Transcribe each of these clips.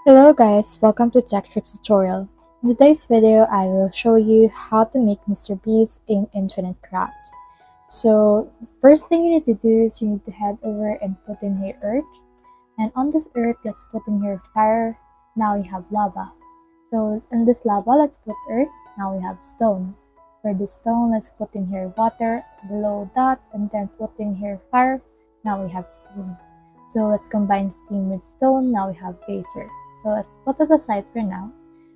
Hello guys, welcome to Tech Tricks tutorial. In today's video, I will show you how to make Mrbeast in Infinite Craft. So, first thing you need to do is you need to head over and put in here earth. And on this earth, let's put in here fire. Now we have lava. So, in this lava, let's put earth. Now we have stone. For the stone, let's put in here water below that, and then put in here fire. Now we have steam. So let's combine steam with stone. Now we have geyser. So let's put it aside for now.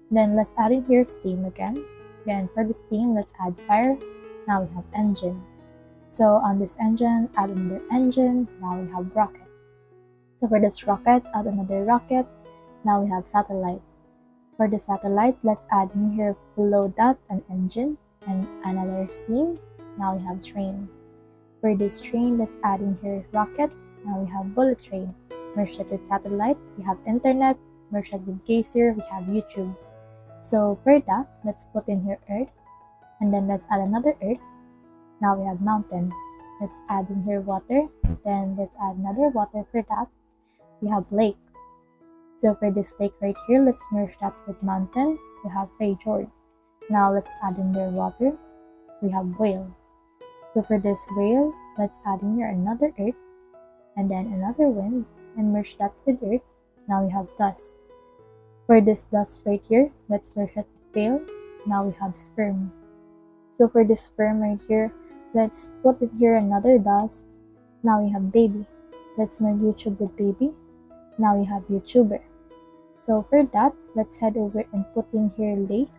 Then let's add in here steam again. Then for the steam, let's add fire. Now we have engine. So on this engine, add another engine. Now we have rocket. So for this rocket, add another rocket. Now we have satellite. For the satellite, let's add in here below that an engine and another steam. Now we have train. For this train, let's add in here rocket. Now we have bullet train. Merge it with satellite, we have internet. Merge it with geyser, we have YouTube. So for that, let's put in here earth. And then let's add another earth. Now we have mountain. Let's add in here water. Then let's add another water for that. We have lake. So for this lake right here, let's merge that with mountain. We have fjord. Now let's add in there water. We have whale. So for this whale, let's add in here another earth. And then another wind, and merge that with earth. Now we have dust. For this dust right here, let's merge it with whale. Now we have sperm. So for this sperm right here, let's put in here another dust. Now we have baby. Let's merge YouTube with baby. Now we have YouTuber. So for that, let's head over and put in here lake.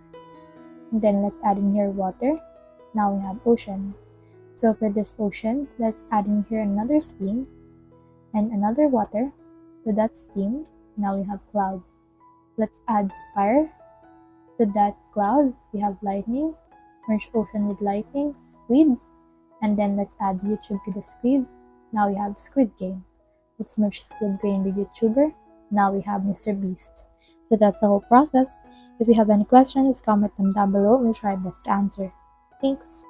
And then let's add in here water. Now we have ocean. So for this ocean, let's add in here another steam and another water. So that's steam. Now we have cloud. Let's add fire to that cloud. We have lightning. Merge ocean with lightning. Squid. And then let's add YouTube to the squid. Now we have squid game. Let's merge squid game with YouTuber. Now we have Mrbeast. So that's the whole process. If you have any questions, comment them down below and we'll try our best to answer. Thanks.